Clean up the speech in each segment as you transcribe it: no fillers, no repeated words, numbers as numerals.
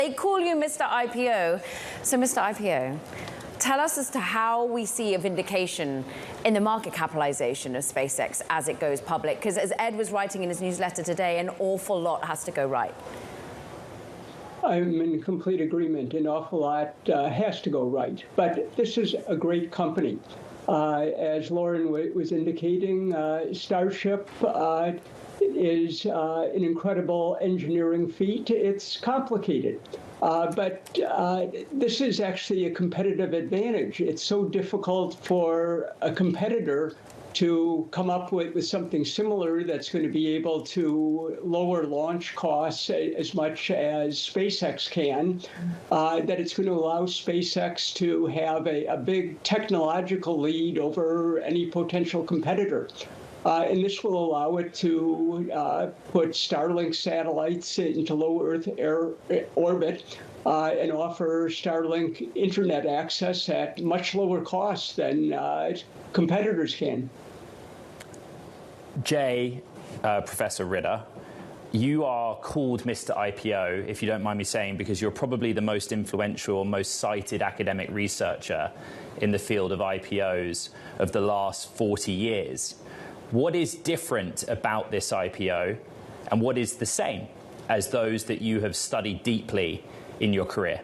They call you Mr. IPO. So, Mr. IPO, tell us as to how we see a vindication in the market capitalization of SpaceX as it goes public. Because as Ed was writing in his newsletter today, an awful lot has to go right. I'm in complete agreement. An awful lot has to go right. But this is a great company. As Lauren was indicating, Starship is an incredible engineering feat. It's complicated, but this is actually a competitive advantage. It's so difficult for a competitor to come up with something similar that's going to be able to lower launch costs as much as SpaceX can, that it's going to allow SpaceX to have a big technological lead over any potential competitor. And this will allow it to put Starlink satellites into low Earth orbit and offer Starlink internet access at much lower cost than competitors can. Jay, Professor Ritter, you are called Mr. IPO, if you don't mind me saying, because you're probably the most influential, most cited academic researcher in the field of IPOs of the last 40 years. What is different about this IPO, and what is the same as those that you have studied deeply in your career?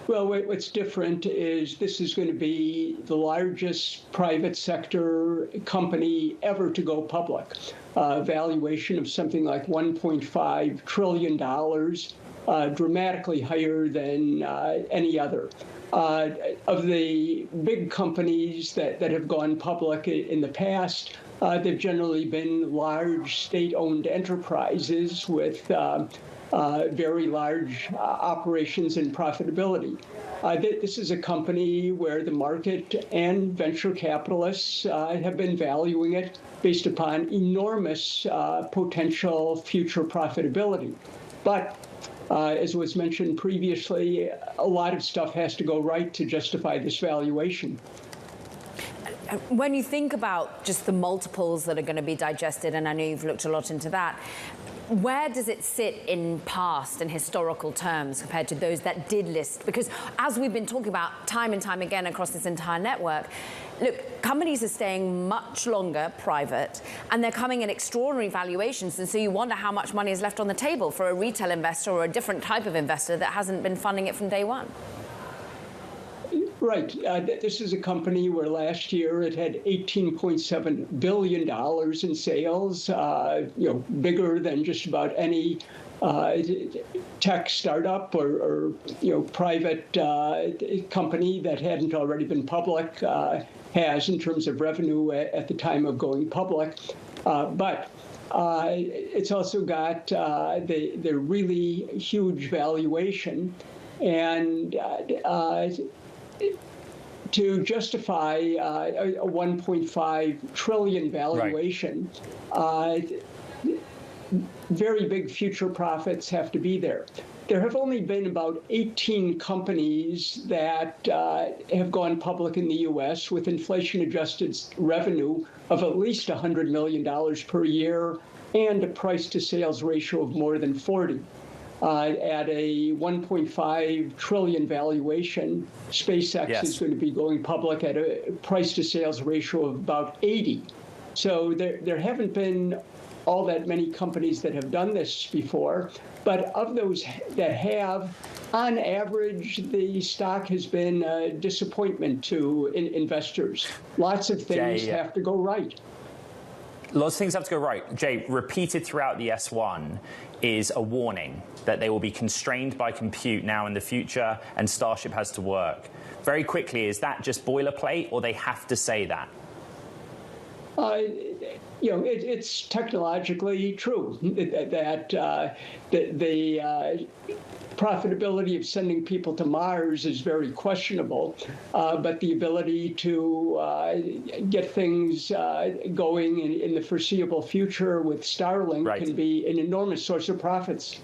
Well, what's different is this is going to be the largest private sector company ever to go public. Valuation of something like $1.5 trillion, dramatically higher than any other. Of the big companies that have gone public in the past, they've generally been large state-owned enterprises with very large operations and profitability. This is a company where the market and venture capitalists have been valuing it based upon enormous potential future profitability. But as was mentioned previously, a lot of stuff has to go right to justify this valuation. When you think about just the multiples that are going to be digested, and I know you've looked a lot into that, where does it sit in past and historical terms compared to those that did list? Because as we've been talking about time and time again across this entire network, look, companies are staying much longer private, and they're coming at extraordinary valuations. And so you wonder how much money is left on the table for a retail investor or a different type of investor that hasn't been funding it from day one. Right. This is a company where last year it had $18.7 billion in sales, bigger than just about any tech startup or private company that hadn't already been public has in terms of revenue at the time of going public. But it's also got the really huge valuation, and to justify a $1.5 trillion valuation, right, very big future profits have to be there. There have only been about 18 companies that have gone public in the U.S. with inflation-adjusted revenue of at least $100 million per year and a price-to-sales ratio of more than 40. At a $1.5 trillion valuation, SpaceX is going to be going public at a price-to-sales ratio of about 80. So there haven't been all that many companies that have done this before. But of those that have, on average, the stock has been a disappointment to investors. Lots of things have to go right. Lots of things have to go right. Jay, repeated throughout the S1 is a warning that they will be constrained by compute now in the future, and Starship has to work. Very quickly, is that just boilerplate, or they have to say that? It's technologically true that the profitability of sending people to Mars is very questionable, but the ability to get things going in the foreseeable future with Starlink can be an enormous source of profits.